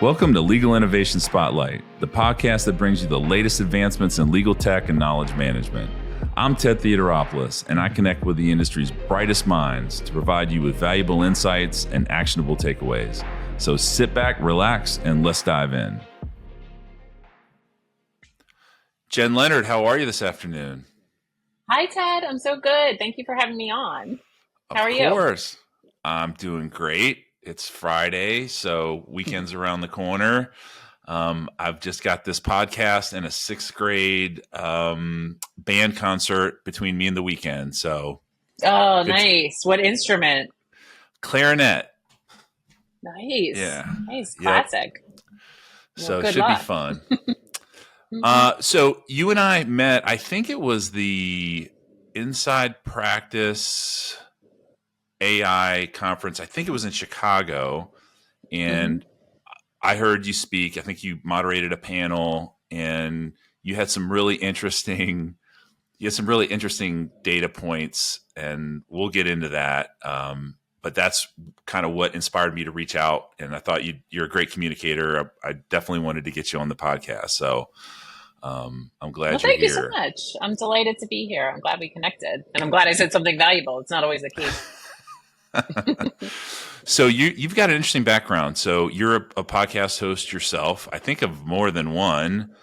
Welcome to Legal Innovation Spotlight, the podcast that brings you the latest advancements in legal tech and knowledge management. I'm Ted Theodoropoulos, and I connect with the industry's brightest minds to provide you with valuable insights and actionable takeaways. So sit back, relax, and let's dive in. Jen Leonard, how are you this afternoon? Hi, Ted. I'm so good. Thank you for having me on. How are you? Of course. I'm doing great. It's Friday, so weekend's around the corner. I've just got this podcast and a sixth grade band concert between me and the weekend. So, nice. What instrument? Clarinet. Nice. Yeah. Nice. Classic. Yep. So it should be fun. So you and I met, I think it was the Inside Practice AI conference. I think it was in Chicago, and I heard you speak. I think you moderated a panel, and you had some really interesting data points, and we'll get into that. But that's kind of what inspired me to reach out, and I thought you're a great communicator. I definitely wanted to get you on the podcast. So I'm glad you're here. Thank you so much. I'm delighted to be here. I'm glad we connected, and I'm glad I said something valuable. It's not always the case. So you've got an interesting background. So you're a podcast host yourself. I think of more than one.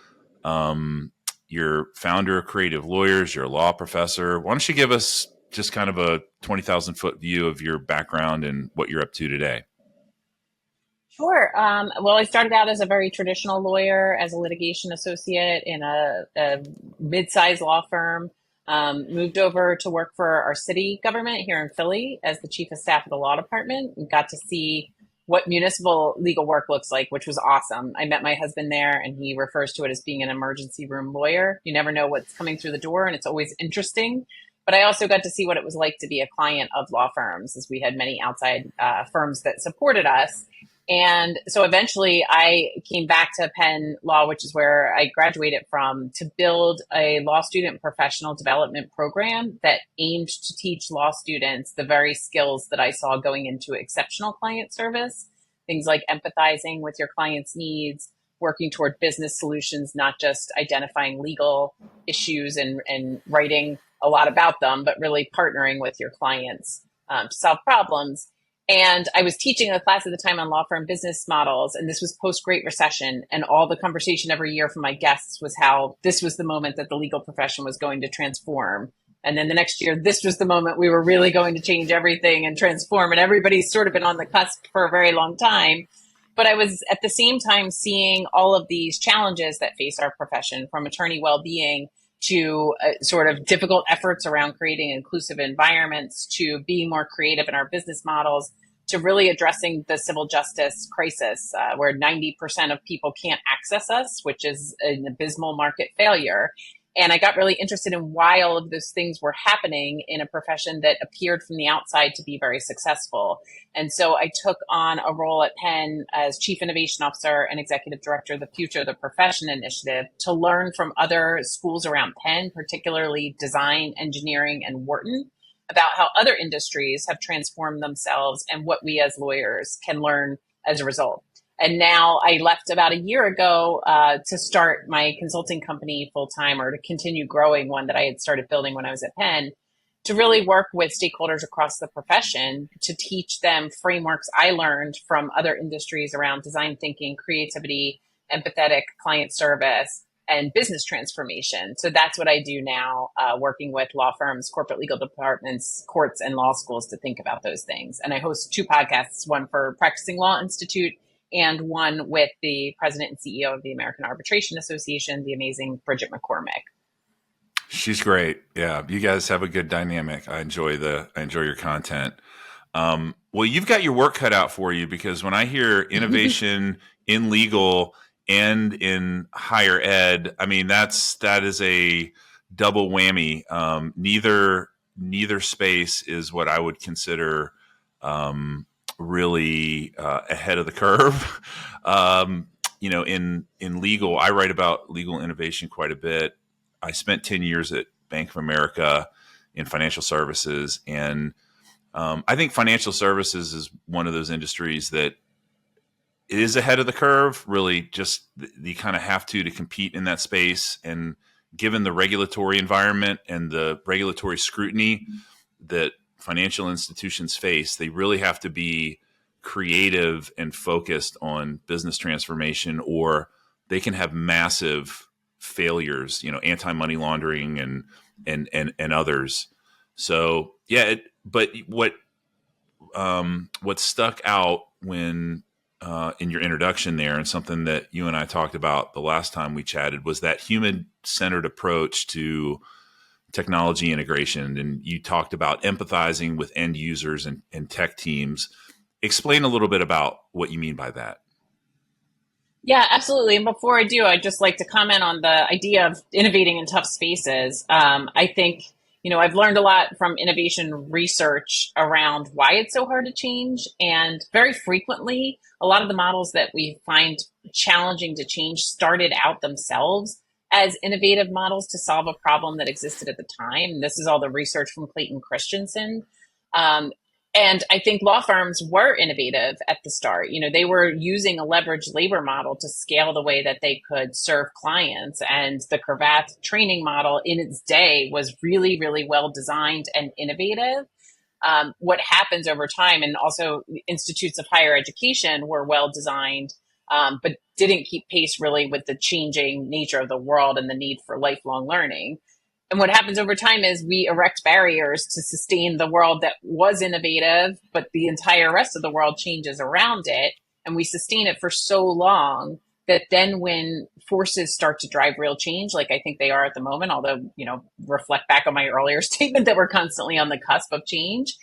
You're founder of Creative Lawyers. You're a law professor. Why don't you give us just kind of a 20,000 foot view of your background and what you're up to today? Sure. Well, I started out as a very traditional lawyer, as a litigation associate in a mid-sized law firm. Moved over to work for our city government here in Philly as the chief of staff of the law department, and got to see what municipal legal work looks like, which was awesome. I met my husband there, and he refers to it as being an emergency room lawyer. You never know what's coming through the door, and it's always interesting. But I also got to see what it was like to be a client of law firms, as we had many outside firms that supported us. And so eventually I came back to Penn Law, which is where I graduated from, to build a law student professional development program that aimed to teach law students the very skills that I saw going into exceptional client service. Things like empathizing with your client's needs, working toward business solutions, not just identifying legal issues and writing a lot about them, but really partnering with your clients to solve problems. And I was teaching a class at the time on law firm business models, and this was post-Great Recession. And all the conversation every year from my guests was how this was the moment that the legal profession was going to transform. And then the next year, this was the moment we were really going to change everything and transform. And everybody's sort of been on the cusp for a very long time. But I was at the same time seeing all of these challenges that face our profession, from attorney well-being to sort of difficult efforts around creating inclusive environments, to being more creative in our business models, to really addressing the civil justice crisis, where 90% of people can't access us, which is an abysmal market failure. And I got really interested in why all of those things were happening in a profession that appeared from the outside to be very successful. And so I took on a role at Penn as Chief Innovation Officer and Executive Director of the Future of the Profession Initiative, to learn from other schools around Penn, particularly design, engineering, and Wharton, about how other industries have transformed themselves and what we as lawyers can learn as a result. And now I left about a year ago to start my consulting company full-time, or to continue growing one that I had started building when I was at Penn, to really work with stakeholders across the profession to teach them frameworks I learned from other industries around design thinking, creativity, empathetic client service, and business transformation. So that's what I do now, working with law firms, corporate legal departments, courts, and law schools to think about those things. And I host two podcasts, one for Practicing Law Institute and one with the president and CEO of the American Arbitration Association, the amazing Bridget McCormick. She's great. Yeah, you guys have a good dynamic. I enjoy your content. Well, you've got your work cut out for you, because when I hear innovation in legal and in higher ed, I mean, that is a double whammy. Neither space is what I would consider really ahead of the curve. In legal, I write about legal innovation quite a bit. I spent 10 years at Bank of America in financial services, and I think financial services is one of those industries that it is ahead of the curve. Really, just you kind of have to compete in that space, and given the regulatory environment and the regulatory scrutiny that financial institutions face, they really have to be creative and focused on business transformation, or they can have massive failures. Anti-money laundering and others. So yeah, but what stuck out when in your introduction there, and something that you and I talked about the last time we chatted, was that human-centered approach to technology integration. And you talked about empathizing with end users and tech teams. Explain a little bit about what you mean by that. Yeah, absolutely. And before I do, I'd just like to comment on the idea of innovating in tough spaces. I think, I've learned a lot from innovation research around why it's so hard to change. And very frequently, a lot of the models that we find challenging to change started out themselves as innovative models to solve a problem that existed at the time. This is all the research from Clayton Christensen. Um, and I think law firms were innovative at the start. They were using a leveraged labor model to scale the way that they could serve clients. And the Cravath training model in its day was really, really well designed and innovative. What happens over time, and also institutes of higher education were well designed, but didn't keep pace really with the changing nature of the world and the need for lifelong learning. And what happens over time is we erect barriers to sustain the world that was innovative, but the entire rest of the world changes around it. And we sustain it for so long that then when forces start to drive real change, like I think they are at the moment, although, reflect back on my earlier statement that we're constantly on the cusp of change,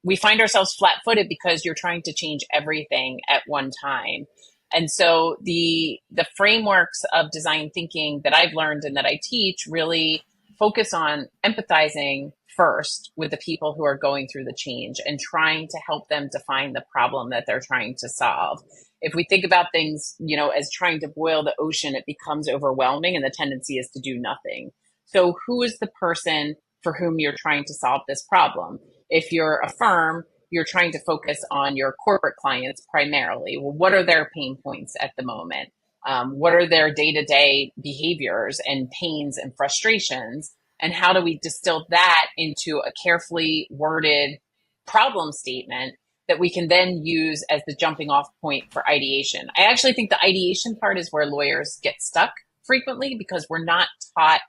we find ourselves flat footed because you're trying to change everything at one time. And so the frameworks of design thinking that I've learned and that I teach really focus on empathizing first with the people who are going through the change and trying to help them define the problem that they're trying to solve. If we think about things, as trying to boil the ocean, it becomes overwhelming and the tendency is to do nothing. So who is the person for whom you're trying to solve this problem? If you're a firm, you're trying to focus on your corporate clients primarily. Well, what are their pain points at the moment? What are their day-to-day behaviors and pains and frustrations? And how do we distill that into a carefully worded problem statement that we can then use as the jumping off point for ideation? I actually think the ideation part is where lawyers get stuck frequently because we're not taught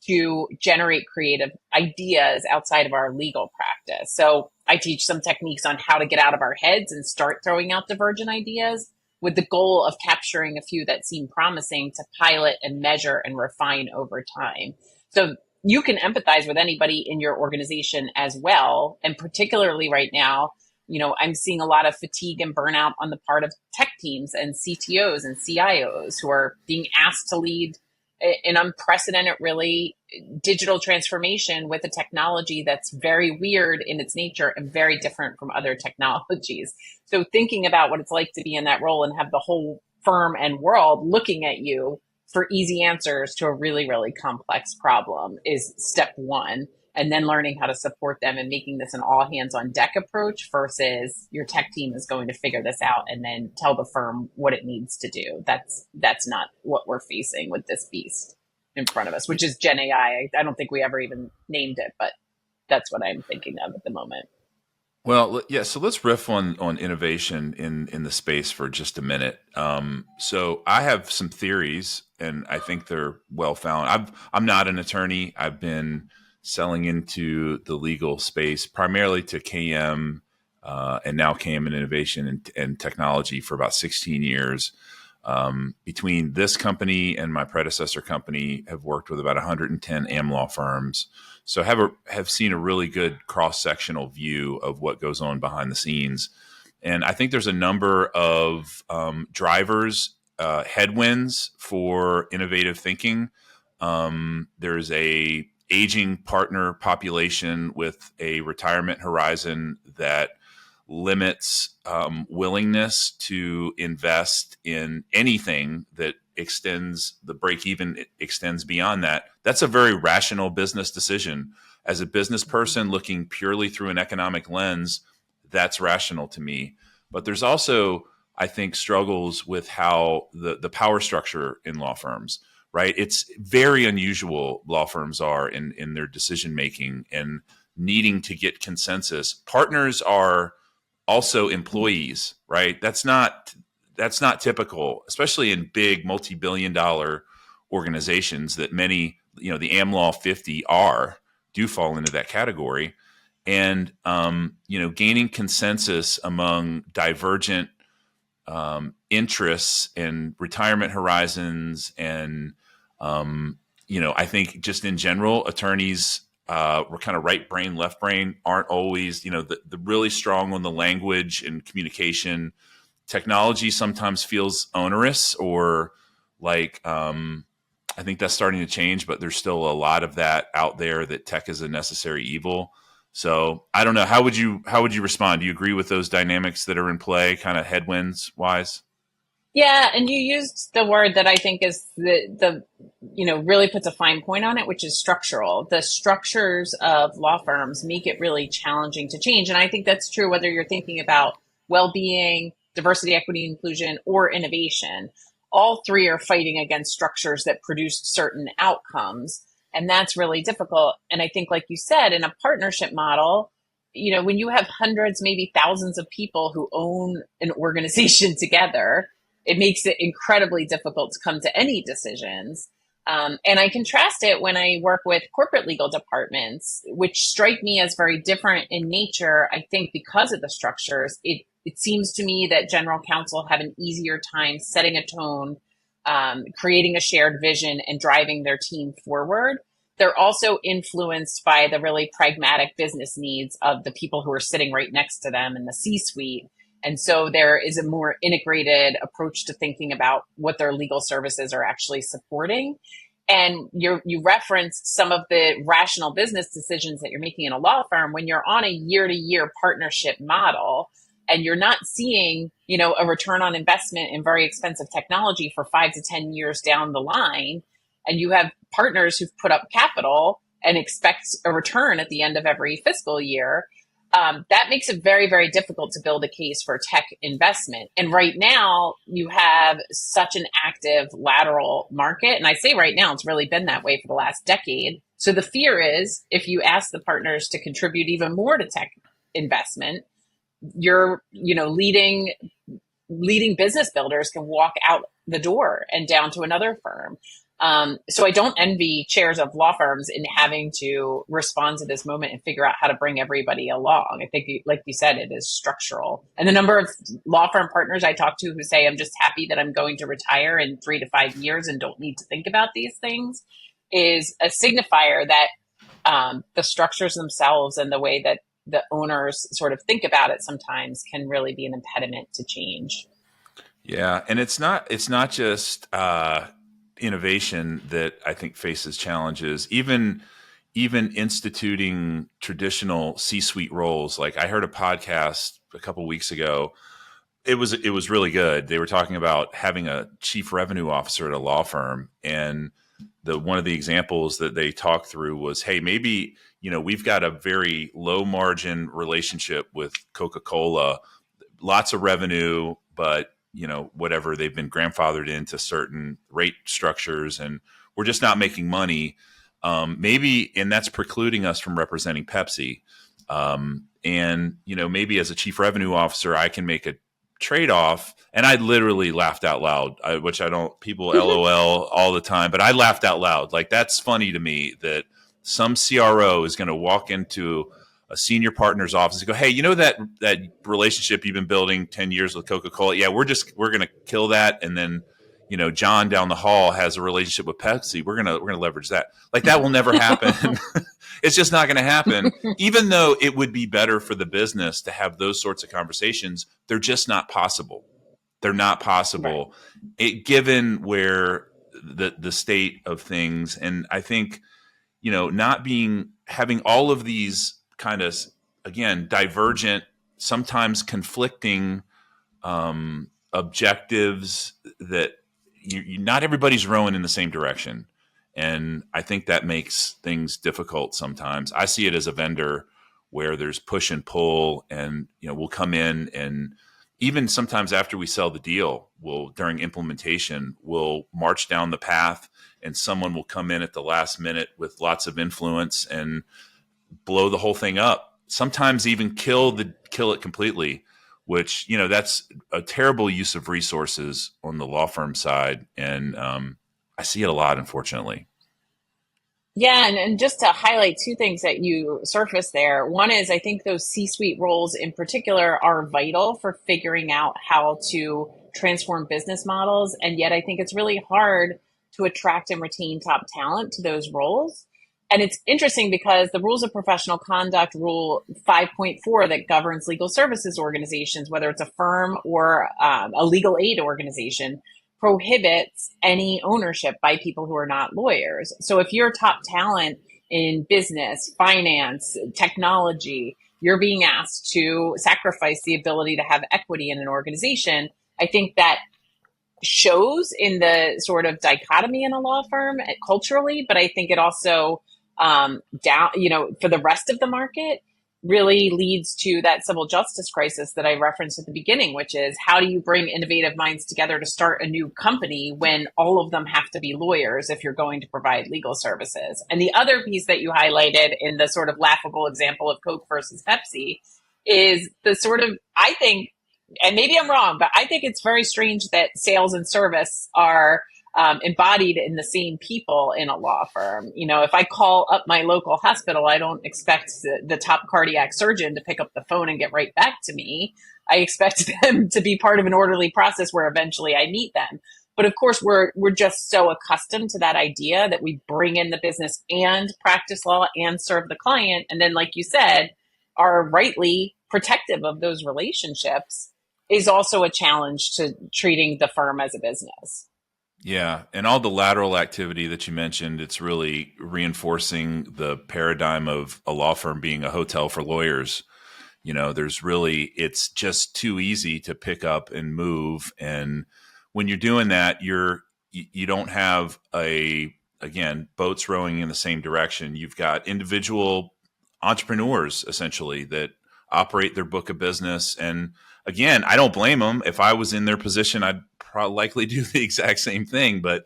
to generate creative ideas outside of our legal practice. So I teach some techniques on how to get out of our heads and start throwing out divergent ideas with the goal of capturing a few that seem promising to pilot and measure and refine over time. So you can empathize with anybody in your organization as well. And particularly right now, I'm seeing a lot of fatigue and burnout on the part of tech teams and CTOs and CIOs who are being asked to lead an unprecedented, really digital transformation with a technology that's very weird in its nature and very different from other technologies. So thinking about what it's like to be in that role and have the whole firm and world looking at you for easy answers to a really, really complex problem is step one. And then learning how to support them and making this an all hands on deck approach versus your tech team is going to figure this out and then tell the firm what it needs to do. That's not what we're facing with this beast in front of us, which is Gen AI. I don't think we ever even named it, but that's what I'm thinking of at the moment. Well, yeah. So let's riff on innovation in the space for just a minute. So I have some theories, and I think they're well founded. I'm not an attorney. I've been selling into the legal space primarily to KM and now KM and innovation and technology for about 16 years. Between this company and my predecessor company, have worked with about 110 AM law firms. So have seen a really good cross-sectional view of what goes on behind the scenes. And I think there's a number of drivers, headwinds for innovative thinking. There's a aging partner population with a retirement horizon that limits willingness to invest in anything that extends the break even extends beyond that. That's a very rational business decision. As a business person looking purely through an economic lens, that's rational to me. But there's also I think, struggles with how the power structure in law firms, right? It's very unusual, law firms are in their decision making and needing to get consensus. Partners are also employees, right? That's not typical, especially in big multi-billion-dollar organizations that many, the AmLaw 50 do fall into that category. And gaining consensus among divergent interests and retirement horizons, and I think just in general, attorneys were kind of right brain, left brain, aren't always the really strong on the language and communication. Technology sometimes feels onerous, or like I think that's starting to change, but there's still a lot of that out there, that tech is a necessary evil. So I don't know. How would you respond? Do you agree with those dynamics that are in play, kind of headwinds wise? Yeah, and you used the word that I think is the really puts a fine point on it, which is structural. The structures of law firms make it really challenging to change, and I think that's true whether you're thinking about well-being, diversity, equity, inclusion, or innovation. All three are fighting against structures that produce certain outcomes, and that's really difficult. And I think, like you said, in a partnership model, when you have hundreds, maybe thousands of people who own an organization together, it makes it incredibly difficult to come to any decisions. And I contrast it when I work with corporate legal departments, which strike me as very different in nature. I think because of the structures, it seems to me that general counsel have an easier time setting a tone, creating a shared vision, and driving their team forward. They're also influenced by the really pragmatic business needs of the people who are sitting right next to them in the C-suite. And so there is a more integrated approach to thinking about what their legal services are actually supporting. And you referenced some of the rational business decisions that you're making in a law firm. When you're on a year-to-year partnership model and you're not seeing, a return on investment in very expensive technology for 5 to 10 years down the line, and you have partners who've put up capital and expect a return at the end of every fiscal year, that makes it very, very difficult to build a case for tech investment. And right now, you have such an active lateral market. And I say right now, it's really been that way for the last decade. So the fear is, if you ask the partners to contribute even more to tech investment, your leading business builders can walk out the door and down to another firm. So I don't envy chairs of law firms in having to respond to this moment and figure out how to bring everybody along. I think, like you said, it is structural. And the number of law firm partners I talk to who say, I'm just happy that I'm going to retire in 3 to 5 years and don't need to think about these things, is a signifier that the structures themselves and the way that the owners sort of think about it sometimes can really be an impediment to change. Yeah, and it's not just innovation that I think faces challenges. Even instituting traditional C-suite roles. Like, I heard a podcast a couple weeks ago. It was really good. They were talking about having a chief revenue officer at a law firm, and one of the examples that they talked through was, hey, maybe we've got a very low margin relationship with Coca-Cola, lots of revenue, but whatever, they've been grandfathered into certain rate structures and we're just not making money. Maybe, and that's precluding us from representing Pepsi. And maybe as a chief revenue officer, I can make a trade-off. And I literally laughed out loud, which I don't, people LOL all the time, but I laughed out loud. Like, that's funny to me that some CRO is going to walk into a senior partner's office and go, hey, that relationship you've been building 10 years with Coca-Cola. Yeah, we're going to kill that. And then, John down the hall has a relationship with Pepsi. We're going to leverage that. Like, that will never happen. It's just not going to happen. Even though it would be better for the business to have those sorts of conversations, they're just not possible. They're not possible. Right. Given where the state of things. And I think, having all of these kind of, again, divergent, sometimes conflicting objectives that not everybody's rowing in the same direction. And I think that makes things difficult sometimes. I see it as a vendor where there's push and pull, and we'll come in and even sometimes after we sell the deal, we'll during implementation, we'll march down the path and someone will come in at the last minute with lots of influence and blow the whole thing up. Sometimes even kill it completely, which, that's a terrible use of resources on the law firm side. And I see it a lot, unfortunately. Yeah, and just to highlight two things that you surfaced there. One is I think those C-suite roles in particular are vital for figuring out how to transform business models. And yet I think it's really hard to attract and retain top talent to those roles. And it's interesting because the rules of professional conduct, rule 5.4, that governs legal services organizations, whether it's a firm or a legal aid organization, prohibits any ownership by people who are not lawyers. So if you're top talent in business, finance, technology, you're being asked to sacrifice the ability to have equity in an organization. I think that shows in the sort of dichotomy in a law firm culturally, but I think it also for the rest of the market really leads to that civil justice crisis that I referenced at the beginning, which is how do you bring innovative minds together to start a new company when all of them have to be lawyers if you're going to provide legal services? And the other piece that you highlighted in the sort of laughable example of Coke versus Pepsi is the sort of, I think, and maybe I'm wrong, but I think it's very strange that sales and service are embodied in the same people in a law firm. If I call up my local hospital, I don't expect the top cardiac surgeon to pick up the phone and get right back to me. I expect them to be part of an orderly process where eventually I meet them. But of course, we're just so accustomed to that idea that we bring in the business and practice law and serve the client. And then, like you said, are rightly protective of those relationships is also a challenge to treating the firm as a business. Yeah, and all the lateral activity that you mentioned, it's really reinforcing the paradigm of a law firm being a hotel for lawyers. It's just too easy to pick up and move. And when you're doing that, you don't have again, boats rowing in the same direction. You've got individual entrepreneurs essentially that operate their book of business. And again, I don't blame them. If I was in their position, I'd probably likely do the exact same thing. But,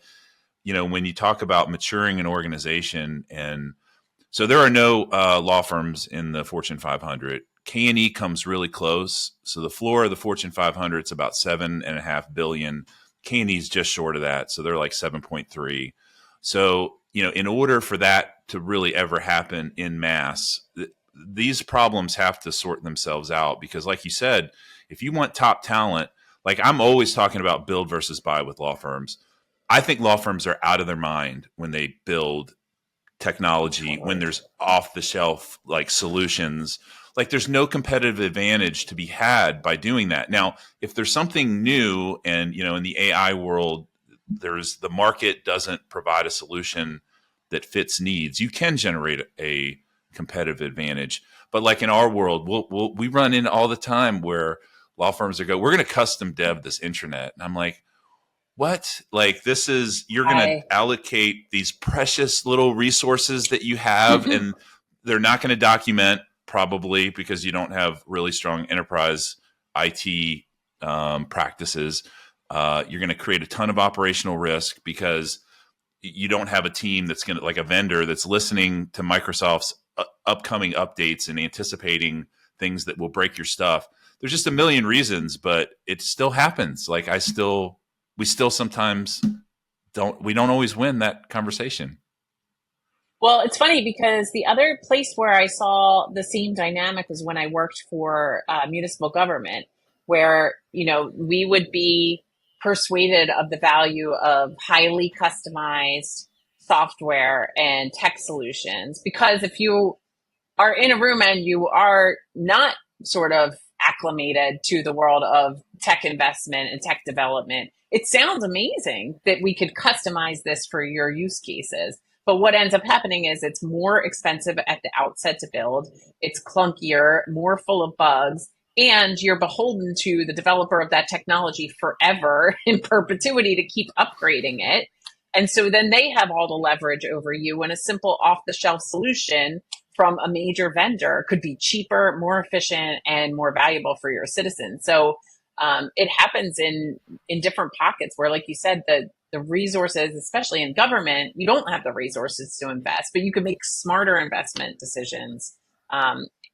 when you talk about maturing an organization, and so there are no law firms in the Fortune 500. CONI comes really close. So the floor of the Fortune 500 is about 7.5 billion. CONI is just short of that. So they're like 7.3. So, in order for that to really ever happen in mass, these problems have to sort themselves out because, like you said, if you want top talent, like I'm always talking about build versus buy with law firms. I think law firms are out of their mind when they build technology, when there's off the shelf like solutions. Like there's no competitive advantage to be had by doing that. Now, if there's something new and, in the AI world, the market doesn't provide a solution that fits needs, you can generate a competitive advantage. But like in our world, we run in all the time where law firms we're going to custom dev this intranet. And I'm like, what? Like you're going to allocate these precious little resources that you have and they're not going to document probably because you don't have really strong enterprise IT practices. You're going to create a ton of operational risk because you don't have a team that's going to, like a vendor that's listening to Microsoft's upcoming updates and anticipating things that will break your stuff. There's just a million reasons, but it still happens. Like we still sometimes we don't always win that conversation. Well, it's funny because the other place where I saw the same dynamic was when I worked for municipal government, where, we would be persuaded of the value of highly customized software and tech solutions. Because if you are in a room and you are not sort of acclimated to the world of tech investment and tech development, it sounds amazing that we could customize this for your use cases. But what ends up happening is it's more expensive at the outset to build. It's clunkier, more full of bugs, and you're beholden to the developer of that technology forever in perpetuity to keep upgrading it. And so then they have all the leverage over you, and a simple off the shelf solution from a major vendor could be cheaper, more efficient, and more valuable for your citizens. So It happens in different pockets where, like you said, the resources, especially in government, you don't have the resources to invest, but you can make smarter investment decisions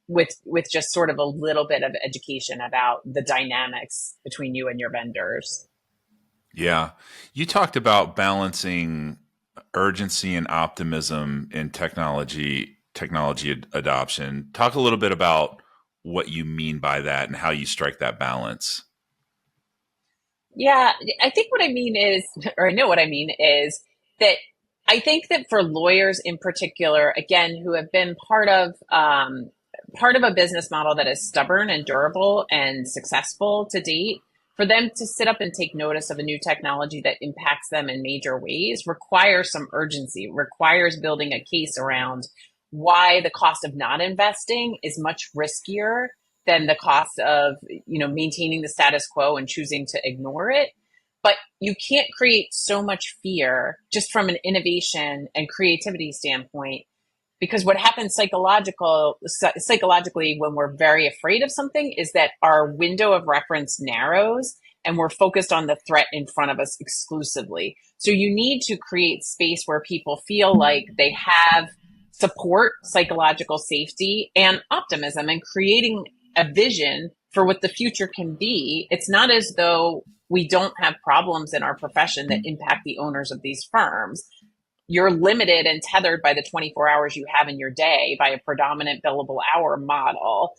with just sort of a little bit of education about the dynamics between you and your vendors. Yeah. You talked about balancing urgency and optimism in adoption. Talk a little bit about what you mean by that and how you strike that balance. Yeah, I think what I mean is, or I know what I mean is that I think that for lawyers in particular, again, who have been part of a business model that is stubborn and durable and successful to date, for them to sit up and take notice of a new technology that impacts them in major ways requires some urgency, requires building a case around why the cost of not investing is much riskier than the cost of maintaining the status quo and choosing to ignore it. But you can't create so much fear just from an innovation and creativity standpoint, because what happens psychologically when we're very afraid of something is that our window of reference narrows and we're focused on the threat in front of us exclusively. So you need to create space where people feel like they have support, psychological safety, and optimism, and creating a vision for what the future can be. It's not as though we don't have problems in our profession that impact the owners of these firms. You're limited and tethered by the 24 hours you have in your day by a predominant billable hour model.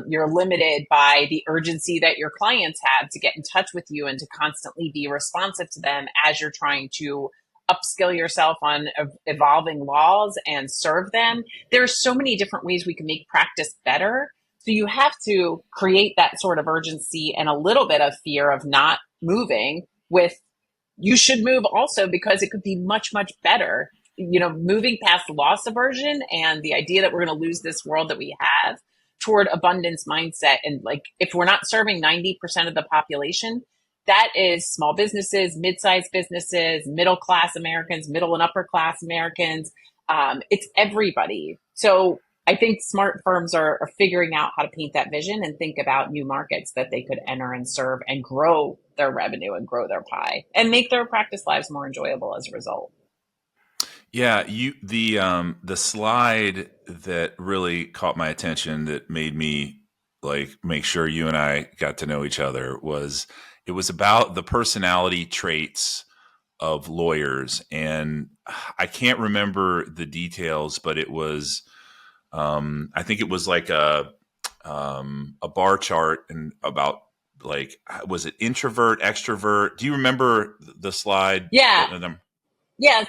You're limited by the urgency that your clients have to get in touch with you and to constantly be responsive to them as you're trying to upskill yourself on evolving laws and serve them. There are so many different ways we can make practice better. So you have to create that sort of urgency and a little bit of fear of not moving with, you should move also because it could be much, much better. Moving past loss aversion and the idea that we're going to lose this world that we have toward abundance mindset. And like, if we're not serving 90% of the population, that is small businesses, mid-sized businesses, middle class Americans, middle and upper class Americans. It's everybody. So I think smart firms are figuring out how to paint that vision and think about new markets that they could enter and serve and grow their revenue and grow their pie and make their practice lives more enjoyable as a result. Yeah, the slide that really caught my attention that made me like make sure you and I got to know each other was it was about the personality traits of lawyers, and I can't remember the details, but it was I think it was like a bar chart and about like was it introvert extrovert? Do you remember the slide? Yeah. Yeah.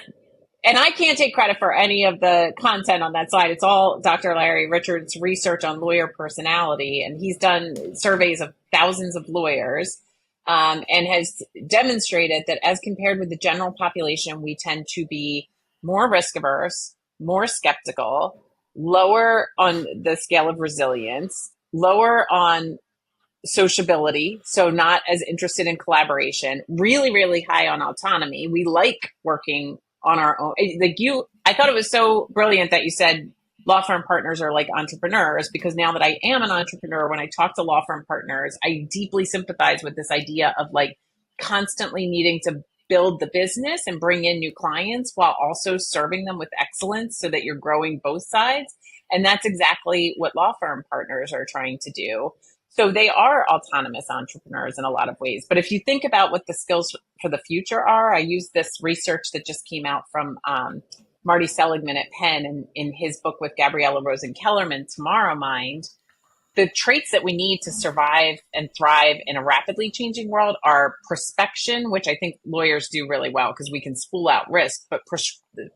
And I can't take credit for any of the content on that slide. It's all Dr. Larry Richards' research on lawyer personality. And he's done surveys of thousands of lawyers and has demonstrated that as compared with the general population, we tend to be more risk averse, more skeptical, lower on the scale of resilience, lower on sociability, so not as interested in collaboration, really, really high on autonomy. We like working on our own. I thought it was so brilliant that you said law firm partners are like entrepreneurs, because now that I am an entrepreneur, when I talk to law firm partners, I deeply sympathize with this idea of like constantly needing to build the business and bring in new clients while also serving them with excellence so that you're growing both sides. And that's exactly what law firm partners are trying to do. So they are autonomous entrepreneurs in a lot of ways. But if you think about what the skills for the future are, I use this research that just came out from Marty Seligman at Penn and in his book with Gabriella Rosen Kellerman, Tomorrow Mind. The traits that we need to survive and thrive in a rapidly changing world are prospection, which I think lawyers do really well because we can spool out risk, but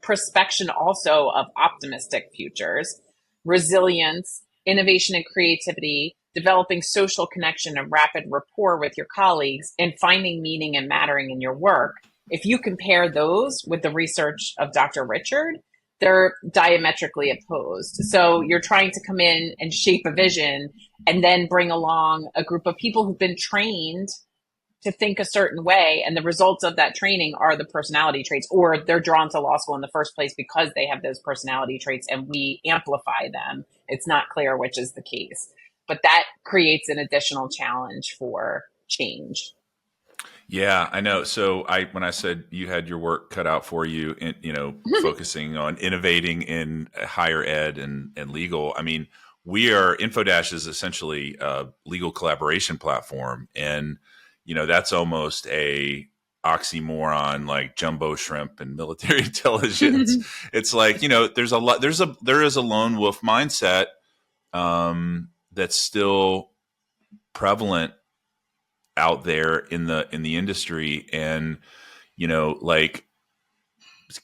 prospection also of optimistic futures, resilience, innovation and creativity, developing social connection and rapid rapport with your colleagues, and finding meaning and mattering in your work. If you compare those with the research of Dr. Richard, they're diametrically opposed. So you're trying to come in and shape a vision and then bring along a group of people who've been trained to think a certain way. And the results of that training are the personality traits, or they're drawn to law school in the first place because they have those personality traits and we amplify them. It's not clear which is the case, but that creates an additional challenge for change. Yeah, I know. So when I said you had your work cut out for you, focusing on innovating in higher ed and legal, I mean, we are InfoDash is essentially a legal collaboration platform, and that's almost a oxymoron like jumbo shrimp and military intelligence. It's like there's a lot there is a lone wolf mindset that's still prevalent out there in the industry, and like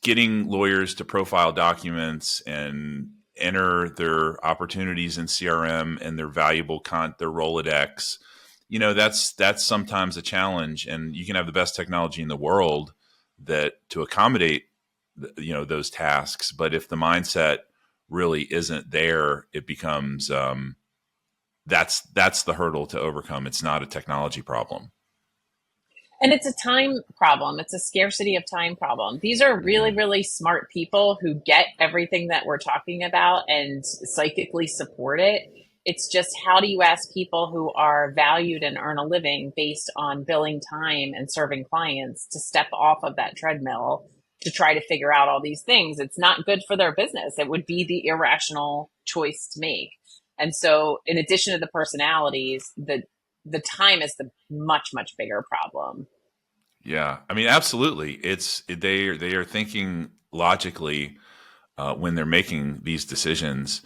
getting lawyers to profile documents and enter their opportunities in CRM and their valuable their Rolodex. That's sometimes a challenge, and you can have the best technology in the world that to accommodate those tasks, but if the mindset really isn't there, it becomes that's the hurdle to overcome. It's not a technology problem. And it's a time problem. It's a scarcity of time problem. These are really, Mm. really smart people who get everything that we're talking about and psychically support it. It's just how do you ask people who are valued and earn a living based on billing time and serving clients to step off of that treadmill to try to figure out all these things? It's not good for their business. It would be the irrational choice to make. And so, in addition to the personalities, the time is the much, much bigger problem. Yeah, I mean, absolutely. They are thinking logically when they're making these decisions.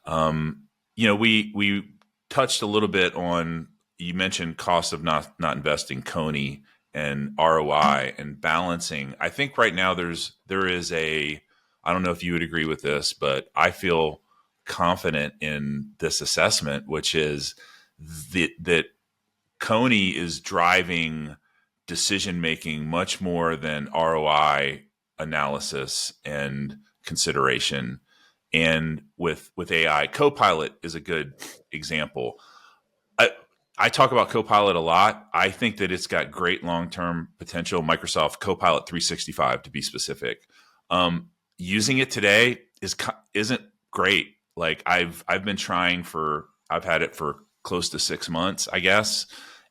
We touched a little bit on, you mentioned cost of not investing, CONI and ROI and balancing. I think right now there is a, I don't know if you would agree with this, but I feel confident in this assessment, which is that CONI is driving decision making much more than ROI analysis and consideration. And with AI, Copilot is a good example. I, I talk about Copilot a lot. I think that it's got great long term potential. Microsoft Copilot 365 to be specific. Using it today isn't great. Like I've been trying I've had it for close to 6 months, I guess,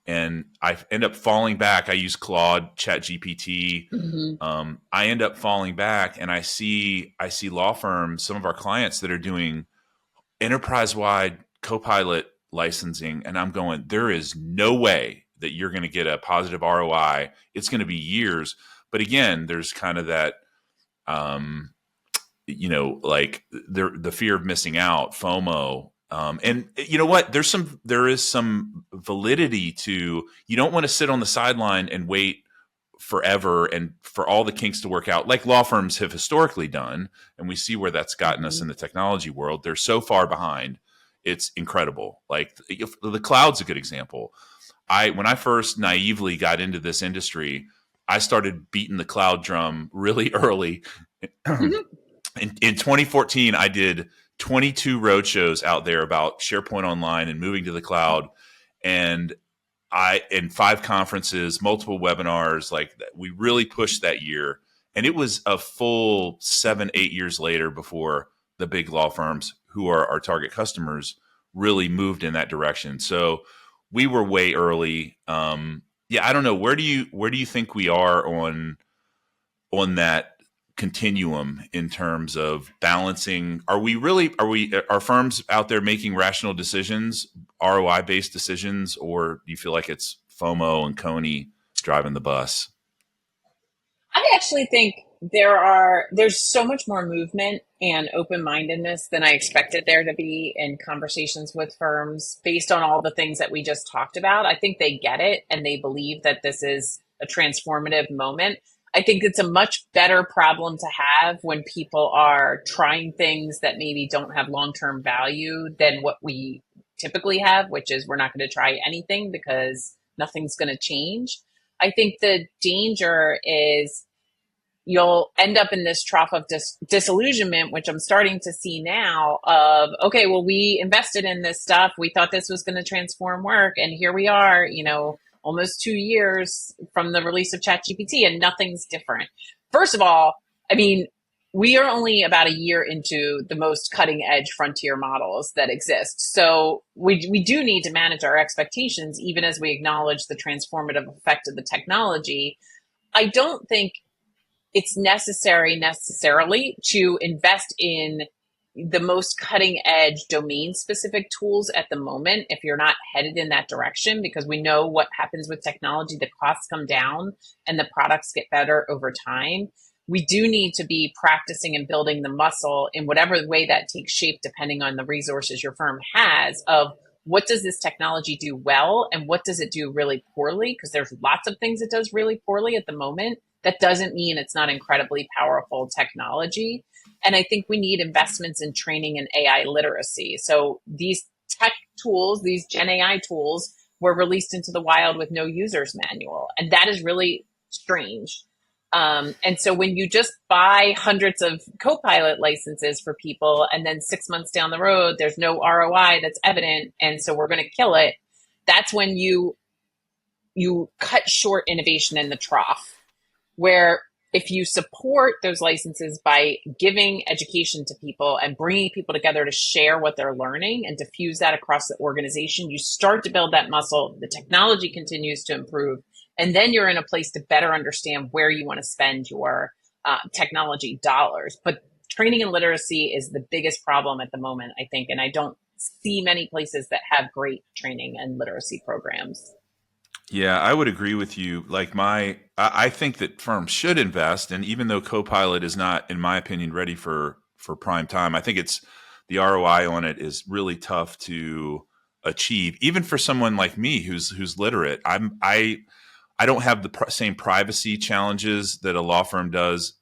and I end up falling back. I use Claude, Chat GPT. Mhm. I end up falling back, and I see law firms, some of our clients that are doing enterprise wide Copilot licensing, and I'm going, there is no way that you're going to get a positive ROI. It's going to be years. But again, there's kind of that, like the fear of missing out, FOMO. And you know what? There is some validity to, you don't want to sit on the sideline and wait forever and for all the kinks to work out, like law firms have historically done. And we see where that's gotten us Mhm. in the technology world. They're so far behind. It's incredible. Like the cloud's a good example. When I first naively got into this industry, I started beating the cloud drum really early. Mhm. In 2014, I did 22 roadshows out there about SharePoint Online and moving to the cloud. And in 5 conferences, multiple webinars, like we really pushed that year. And it was a full 7, 8 years later before the big law firms who are our target customers really moved in that direction. So we were way early. Yeah, I don't know. Where do you think we are on that continuum in terms of balancing? Are firms out there making rational decisions, ROI based decisions, or do you feel like it's FOMO and CONI driving the bus? I actually think there's so much more movement and open-mindedness than I expected there to be in conversations with firms based on all the things that we just talked about. I think they get it and they believe that this is a transformative moment. I think it's a much better problem to have when people are trying things that maybe don't have long-term value than what we typically have, which is we're not going to try anything because nothing's going to change. I think the danger is you'll end up in this trough of disillusionment, which I'm starting to see now of, okay, well, we invested in this stuff. We thought this was going to transform work. And here we are, almost 2 years from the release of ChatGPT and nothing's different. First of all, I mean, we are only about a year into the most cutting edge frontier models that exist. So we do need to manage our expectations, even as we acknowledge the transformative effect of the technology. I don't think it's necessary necessarily to invest in the most cutting edge domain specific tools at the moment if you're not headed in that direction, because we know what happens with technology. The costs come down and the products get better over time. We do need to be practicing and building the muscle in whatever way that takes shape, depending on the resources your firm has, of what does this technology do well and what does it do really poorly, because there's lots of things it does really poorly at the moment. That doesn't mean it's not incredibly powerful technology. And I think we need investments in training and AI literacy. So these tech tools, these Gen AI tools, were released into the wild with no user's manual. And that is really strange. And so when you just buy hundreds of Copilot licenses for people, and then 6 months down the road, there's no ROI that's evident, and so we're going to kill it, that's when you cut short innovation in the trough. Where if you support those licenses by giving education to people and bringing people together to share what they're learning and diffuse that across the organization, you start to build that muscle. The technology continues to improve. And then you're in a place to better understand where you want to spend your technology dollars. But training and literacy is the biggest problem at the moment, I think. And I don't see many places that have great training and literacy programs. Yeah, I would agree with you. I think that firms should invest, and even though Copilot is not, in my opinion, ready for prime time, I think it's the ROI on it is really tough to achieve, even for someone like me who's literate. I don't have the same privacy challenges that a law firm does.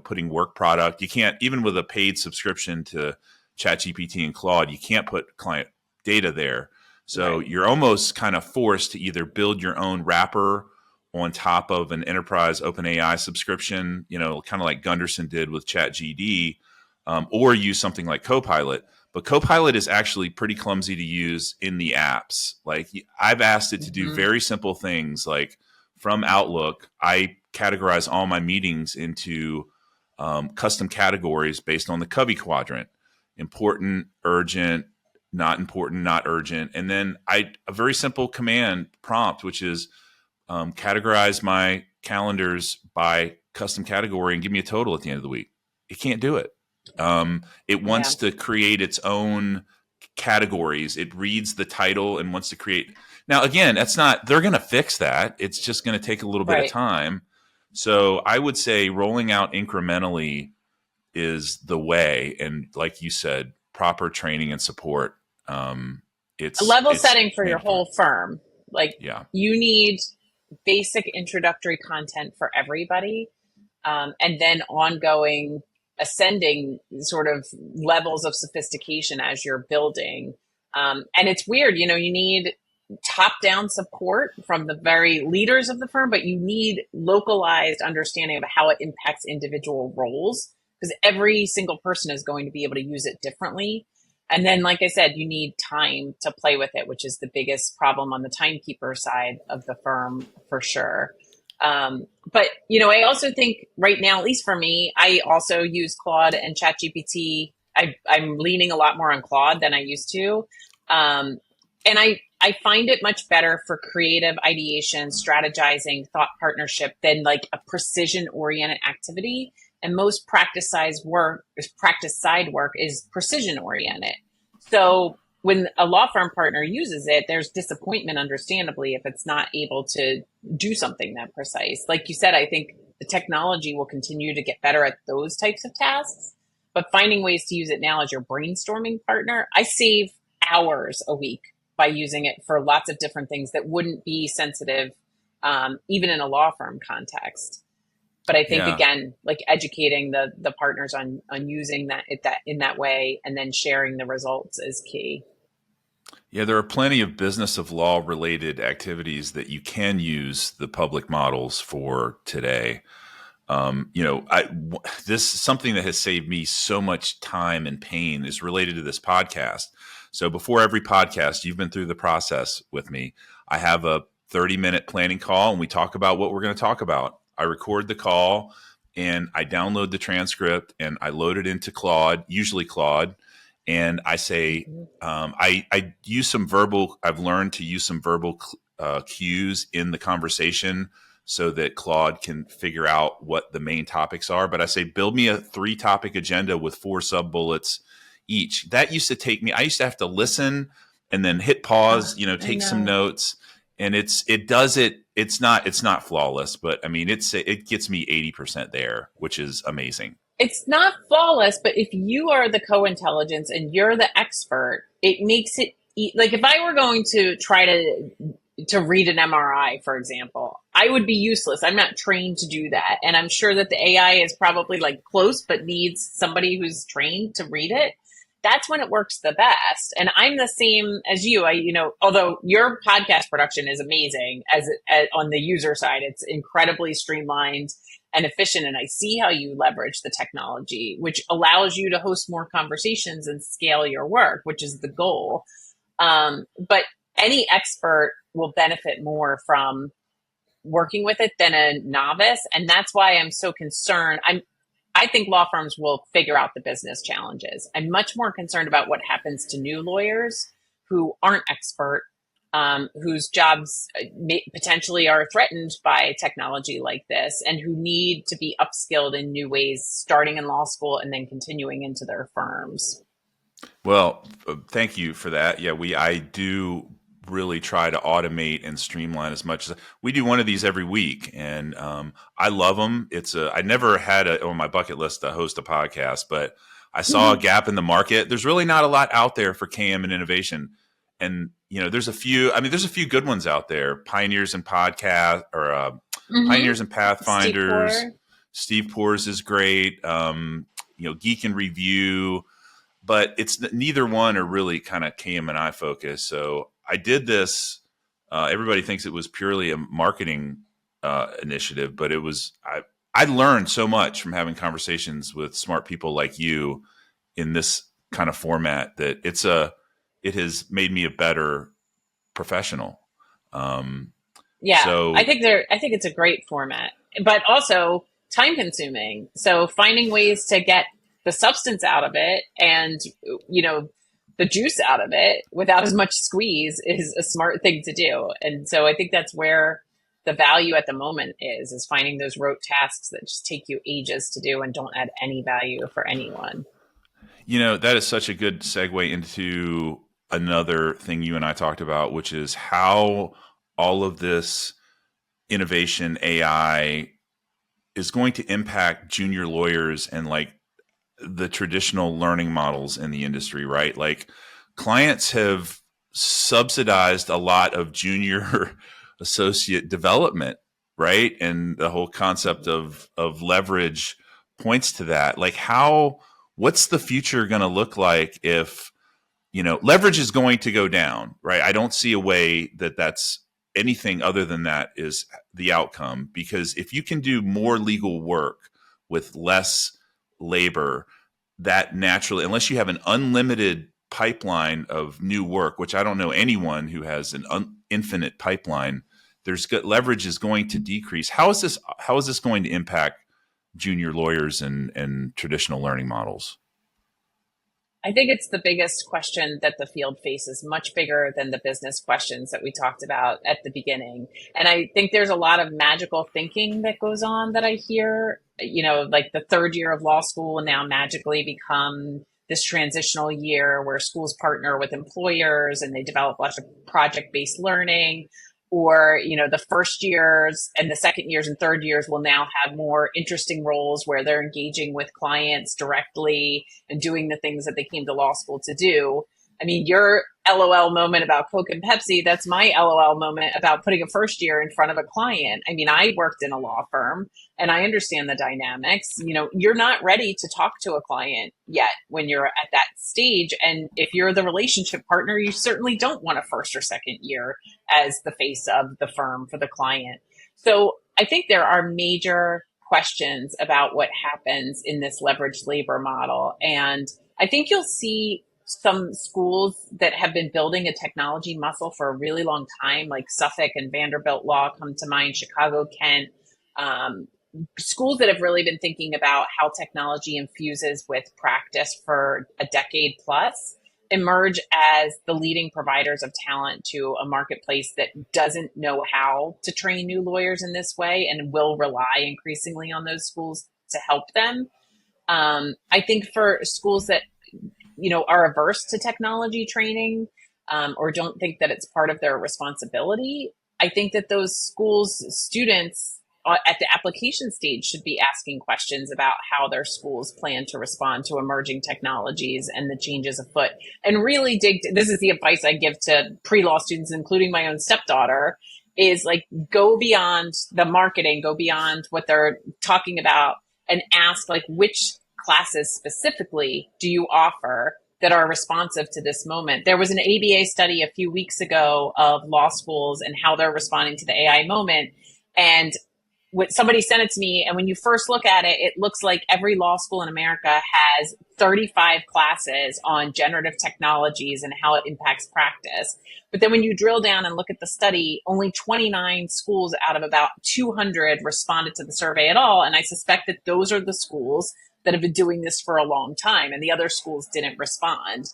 Putting work product, you can't, even with a paid subscription to ChatGPT and Claude, you can't put client data there. So Right. you're almost kind of forced to either build your own wrapper on top of an enterprise OpenAI subscription, kind of like Gunderson did with ChatGD, or use something like Copilot. But Copilot is actually pretty clumsy to use in the apps. Like, I've asked it to do Mm-hmm. very simple things. Like, from Outlook, I categorize all my meetings into custom categories based on the Covey quadrant: important, urgent, not important, not urgent. And then a very simple command prompt, which is categorize my calendars by custom category and give me a total at the end of the week. It can't do it. It Yeah. wants to create its own categories. It reads the title and wants to create. Now, again, they're going to fix that. It's just going to take a little bit of Right. time. So I would say rolling out incrementally is the way. And like you said, proper training and support. A It's level it's setting for your mandatory. whole firm. Like, Yeah. you need basic introductory content for everybody, and then ongoing ascending sort of levels of sophistication as you're building. And it's weird, you need top down support from the very leaders of the firm, but you need localized understanding of how it impacts individual roles, because every single person is going to be able to use it differently. And then, like I said, you need time to play with it, which is the biggest problem on the timekeeper side of the firm for sure. But I also think right now, at least for me, I also use Claude and ChatGPT. I'm leaning a lot more on Claude than I used to, and I find it much better for creative ideation, strategizing, thought partnership than like a precision oriented activity. And most practice side work is precision oriented. So when a law firm partner uses it, there's disappointment, understandably, if it's not able to do something that precise. Like you said, I think the technology will continue to get better at those types of tasks, but finding ways to use it now as your brainstorming partner, I save hours a week by using it for lots of different things that wouldn't be sensitive, even in a law firm context. But I think, Yeah. again, like educating the partners on using that in that way, and then sharing the results is key. Yeah, there are plenty of business of law related activities that you can use the public models for today. This something that has saved me so much time and pain is related to this podcast. So before every podcast, you've been through the process with me. I have a 30-minute planning call and we talk about what we're going to talk about. I record the call and I download the transcript and I load it into Claude, usually Claude, and I say, Mhm. I use some verbal. I've learned to use some verbal cues in the conversation so that Claude can figure out what the main topics are. But I say, build me a 3-topic agenda with 4 sub bullets each. That used to take me. I used to have to listen and then hit pause. I Take some know. notes, and it does it. It's not flawless, but I mean, it gets me 80% there, which is amazing. It's not flawless, but if you are the co-intelligence and you're the expert, it makes it like if I were going to try to read an MRI, for example, I would be useless. I'm not trained to do that. And I'm sure that the AI is probably like close, but needs somebody who's trained to read it. That's when it works the best. And I'm the same as you. Although your podcast production is amazing as on the user side, it's incredibly streamlined and efficient. And I see how you leverage the technology, which allows you to host more conversations and scale your work, which is the goal. But any expert will benefit more from working with it than a novice. And that's why I'm so concerned. I think law firms will figure out the business challenges. I'm much more concerned about what happens to new lawyers who aren't expert, whose jobs potentially are threatened by technology like this, and who need to be upskilled in new ways, starting in law school and then continuing into their firms. Well, thank you for that. Yeah, I do really try to automate and streamline as much as we do one of these every week, and I love them. I never had on my bucket list to host a podcast, but I saw a gap in the market. There's really not a lot out there for KM and innovation, and there's a few. I mean, there's a few good ones out there. Pioneers and podcast or Mm-hmm. Pioneers and Steve Pathfinders. Poor. Steve Poors is great. Geek and Review, but it's neither one are really kind of KM and I focused. So I did this. Everybody thinks it was purely a marketing initiative, but I learned so much from having conversations with smart people like you in this kind of format that it has made me a better professional. Um, Yeah, so I think it's a great format, but also time consuming. So finding ways to get the substance out of it and you know the juice out of it without as much squeeze is a smart thing to do. And so I think that's where the value at the moment is finding those rote tasks that just take you ages to do and don't add any value for anyone. that is such a good segue into another thing you and I talked about, which is how all of this innovation AI is going to impact junior lawyers and like the traditional learning models in the industry, right? Like clients have subsidized a lot of junior associate development, right? And the whole concept of leverage points to that. Like what's the future going to look like if leverage is going to go down, right? I don't see a way that that's anything other than that is the outcome, because if you can do more legal work with less labor, that naturally, unless you have an unlimited pipeline of new work, which I don't know anyone who has an infinite pipeline, leverage is going to decrease. How is this going to impact junior lawyers and traditional learning models? I think it's the biggest question that the field faces, much bigger than the business questions that we talked about at the beginning. And I think there's a lot of magical thinking that goes on that I hear, like the third year of law school will now magically become this transitional year where schools partner with employers and they develop lots of project based learning. Or, the first years and the second years and third years will now have more interesting roles where they're engaging with clients directly and doing the things that they came to law school to do. I mean, your LOL moment about Coke and Pepsi, that's my LOL moment about putting a first year in front of a client. I mean, I worked in a law firm and I understand the dynamics. You're not ready to talk to a client yet when you're at that stage. And if you're the relationship partner, you certainly don't want a first or second year as the face of the firm for the client. So I think there are major questions about what happens in this leveraged labor model. And I think you'll see some schools that have been building a technology muscle for a really long time, like Suffolk and Vanderbilt Law come to mind, Chicago, Kent, schools that have really been thinking about how technology infuses with practice for a decade plus emerge as the leading providers of talent to a marketplace that doesn't know how to train new lawyers in this way and will rely increasingly on those schools to help them. I think for schools that are averse to technology training, or don't think that it's part of their responsibility, I think that those schools students at the application stage should be asking questions about how their schools plan to respond to emerging technologies and the changes afoot, and really this is the advice I give to pre-law students, including my own stepdaughter, is like, go beyond the marketing, go beyond what they're talking about, and ask, like, which classes specifically do you offer that are responsive to this moment? There was an ABA study a few weeks ago of law schools and how they're responding to the AI moment. And somebody sent it to me, and when you first look at it, it looks like every law school in America has 35 classes on generative technologies and how it impacts practice. But then when you drill down and look at the study, only 29 schools out of about 200 responded to the survey at all. And I suspect that those are the schools that have been doing this for a long time, and the other schools didn't respond.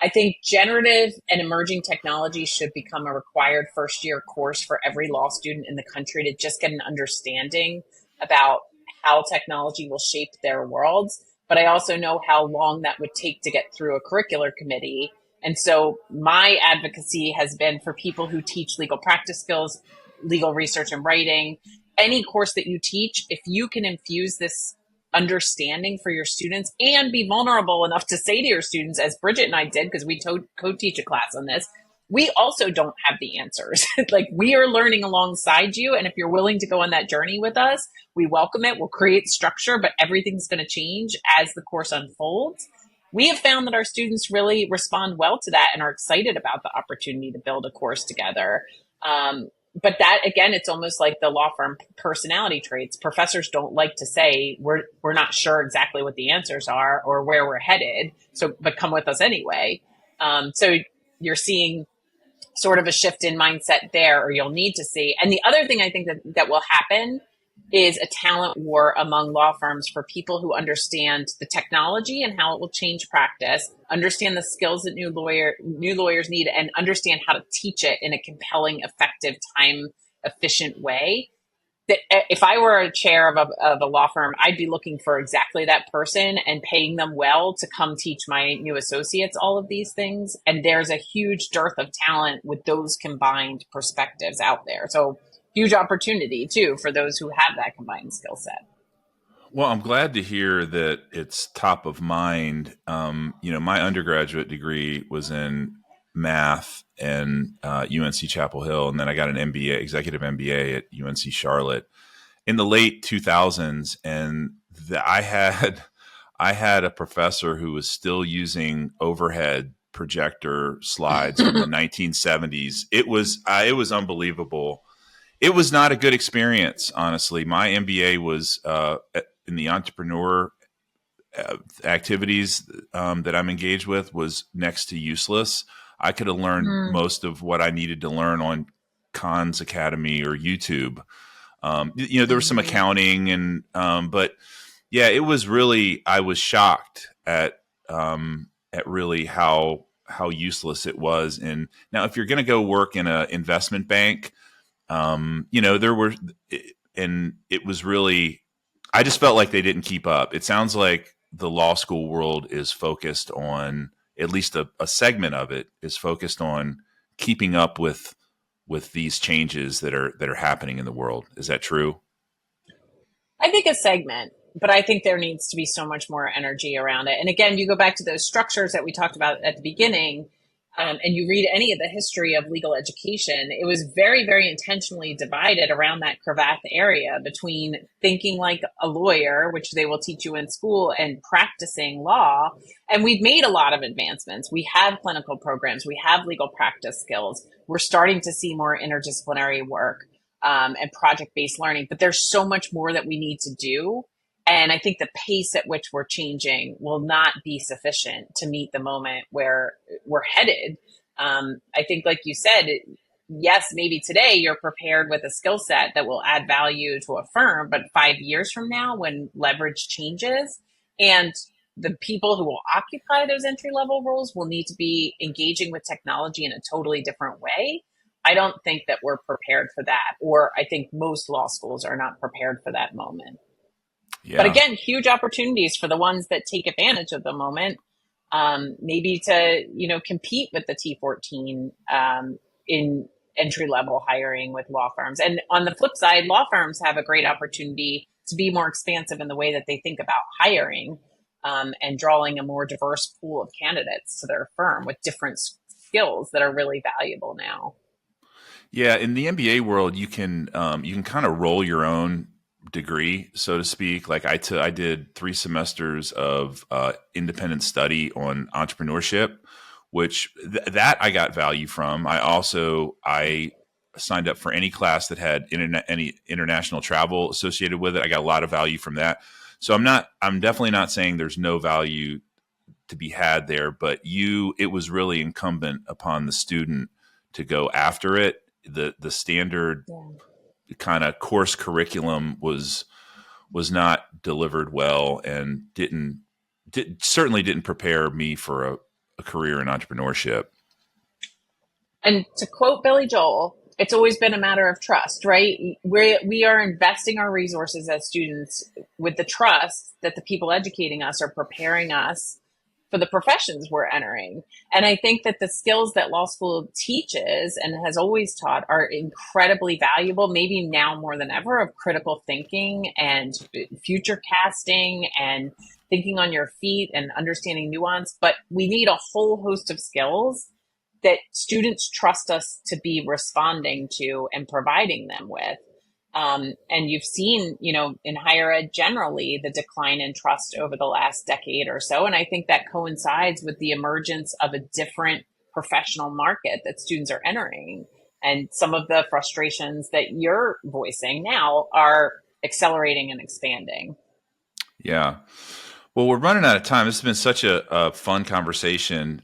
I think generative and emerging technology should become a required first year course for every law student in the country to just get an understanding about how technology will shape their worlds. But I also know how long that would take to get through a curricular committee. And so my advocacy has been for people who teach legal practice skills, legal research and writing, any course that you teach, if you can infuse this understanding for your students and be vulnerable enough to say to your students, as Bridget and I did, because we co-teach a class on this, we also don't have the answers. Like, we are learning alongside you. And if you're willing to go on that journey with us, we welcome it. We'll create structure, but everything's going to change as the course unfolds. We have found that our students really respond well to that and are excited about the opportunity to build a course together. But that, again, it's almost like the law firm personality traits. Professors don't like to say we're not sure exactly what the answers are or where we're headed, but come with us anyway. So you're seeing sort of a shift in mindset there, or you'll need to see. And the other thing I think that will happen is a talent war among law firms for people who understand the technology and how it will change practice, understand the skills that new lawyers need, and understand how to teach it in a compelling, effective, time efficient way. That if I were a chair of a law firm, I'd be looking for exactly that person and paying them well to come teach my new associates all of these things. And there's a huge dearth of talent with those combined perspectives out there. So huge opportunity too for those who have that combined skill set. Well, I'm glad to hear that it's top of mind. My undergraduate degree was in math and UNC Chapel Hill, and then I got an MBA, executive MBA at UNC Charlotte in the late 2000s, and I had a professor who was still using overhead projector slides from the 1970s. It was unbelievable. It was not a good experience, honestly. My MBA was in the entrepreneur activities that I'm engaged with was next to useless. I could have learned most of what I needed to learn on Khan's Academy or YouTube. There was some accounting but yeah, it was really, I was shocked at really how useless it was. And now if you're going to go work in an investment bank, there were, and it was really, I just felt like they didn't keep up. It sounds like the law school world is focused on, at least a segment of it is focused on keeping up with these changes that are happening in the world. Is that true? I think a segment, but I think there needs to be so much more energy around it. And again, you go back to those structures that we talked about at the beginning, and you read any of the history of legal education, it was very, very intentionally divided around that cravat area between thinking like a lawyer, which they will teach you in school, and practicing law. And we've made a lot of advancements. We have clinical programs. We have legal practice skills. We're starting to see more interdisciplinary work and project-based learning, but there's so much more that we need to do. And I think the pace at which we're changing will not be sufficient to meet the moment where we're headed. I think, like you said, yes, maybe today you're prepared with a skill set that will add value to a firm, but 5 years from now, when leverage changes and the people who will occupy those entry level roles will need to be engaging with technology in a totally different way. I don't think that we're prepared for that, or I think most law schools are not prepared for that moment. But Yeah. again, huge opportunities for the ones that take advantage of the moment, maybe to compete with the T14 in entry level hiring with law firms. And on the flip side, law firms have a great opportunity to be more expansive in the way that they think about hiring, and drawing a more diverse pool of candidates to their firm with different skills that are really valuable now. Yeah, in the MBA world, you can kind of roll your own degree, so to speak. Like I did 3 semesters of independent study on entrepreneurship, which that I got value from. I signed up for any class that had any international travel associated with it. I got a lot of value from that. So I'm definitely not saying there's no value to be had there, but it was really incumbent upon the student to go after it. The standard Yeah. kind of course curriculum was not delivered well, and certainly didn't prepare me for a career in entrepreneurship. And to quote Billy Joel, it's always been a matter of trust, right? We are investing our resources as students with the trust that the people educating us are preparing us for the professions we're entering. And I think that the skills that law school teaches and has always taught are incredibly valuable, maybe now more than ever, of critical thinking and future casting and thinking on your feet and understanding nuance. But we need a whole host of skills that students trust us to be responding to and providing them with. And you've seen, in higher ed generally, the decline in trust over the last decade or so. And I think that coincides with the emergence of a different professional market that students are entering. And some of the frustrations that you're voicing now are accelerating and expanding. Yeah. Well, we're running out of time. This has been such a fun conversation.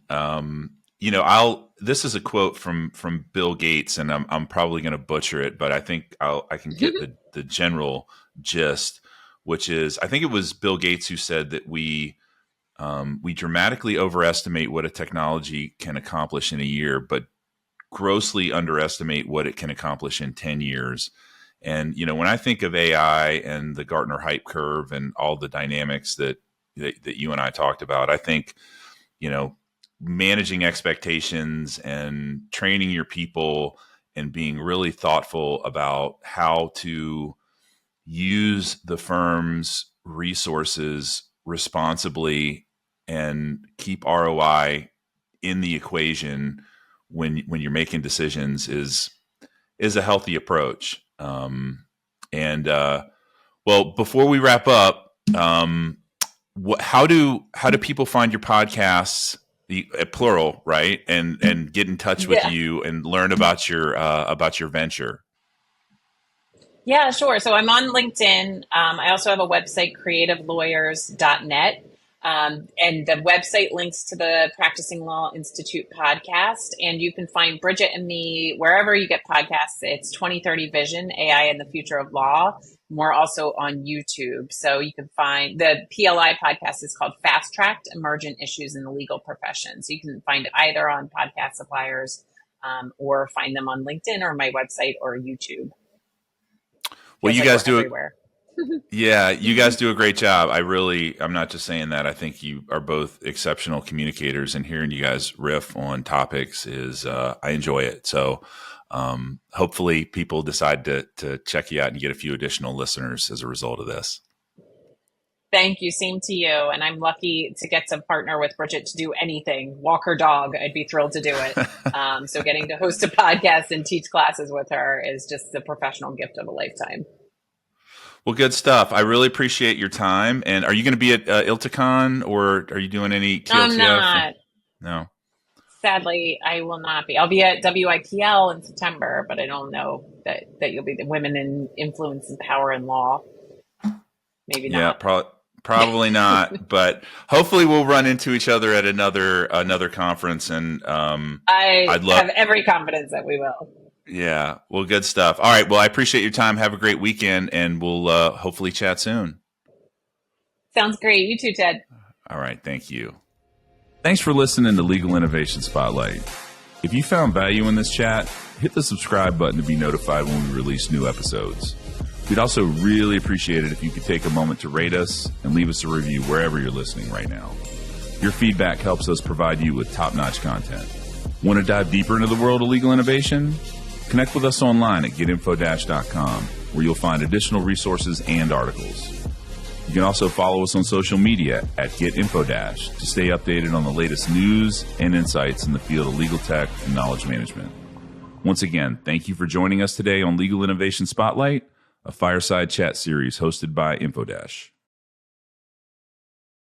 This is a quote from Bill Gates, and I'm probably going to butcher it, but I think I can get the general gist, which is, I think it was Bill Gates who said that we dramatically overestimate what a technology can accomplish in a year, but grossly underestimate what it can accomplish in 10 years. And, when I think of AI and the Gartner hype curve and all the dynamics that you and I talked about, I think, managing expectations and training your people and being really thoughtful about how to use the firm's resources responsibly and keep ROI in the equation when you're making decisions is a healthy approach. And well, before we wrap up, how do people find your podcasts? The plural, right? And get in touch with Yeah. you and learn about your venture. Yeah, sure. So I'm on LinkedIn. I also have a website, creativelawyers.net. And the website links to the Practicing Law Institute podcast. And you can find Bridget and me wherever you get podcasts. It's 2030 Vision, AI and the Future of Law. We're also on YouTube. So you can find the PLI podcast is called Fast Tracked Emergent Issues in the Legal Profession. So you can find it either on podcast suppliers, or find them on LinkedIn or my website or YouTube. Well, Feels you like guys we're do it. everywhere. Yeah, you guys do a great job. I'm not just saying that. I think you are both exceptional communicators, and hearing you guys riff on topics I enjoy it. So hopefully people decide to check you out and get a few additional listeners as a result of this. Thank you. Same to you. And I'm lucky to get to partner with Bridget to do anything. Walk her dog. I'd be thrilled to do it. So getting to host a podcast and teach classes with her is just the professional gift of a lifetime. Well, good stuff. I really appreciate your time. And are you going to be at ILTACON, or are you doing any TLTF? I'm not. No. Sadly, I will not be. I'll be at WIPL in September, but I don't know that you'll be the Women in Influence and Power in Law. Maybe Yeah, not. probably not. But hopefully we'll run into each other at another conference. And I I'd love have every confidence that we will. Yeah. Well, good stuff. All right. Well, I appreciate your time. Have a great weekend, and we'll hopefully chat soon. Sounds great. You too, Ted. All right. Thank you. Thanks for listening to Legal Innovation Spotlight. If you found value in this chat, hit the subscribe button to be notified when we release new episodes. We'd also really appreciate it if you could take a moment to rate us and leave us a review wherever you're listening right now. Your feedback helps us provide you with top-notch content. Want to dive deeper into the world of legal innovation? Connect with us online at getinfo-.com, where you'll find additional resources and articles. You can also follow us on social media at getinfo- to stay updated on the latest news and insights in the field of legal tech and knowledge management. Once again, thank you for joining us today on Legal Innovation Spotlight, a fireside chat series hosted by InfoDash.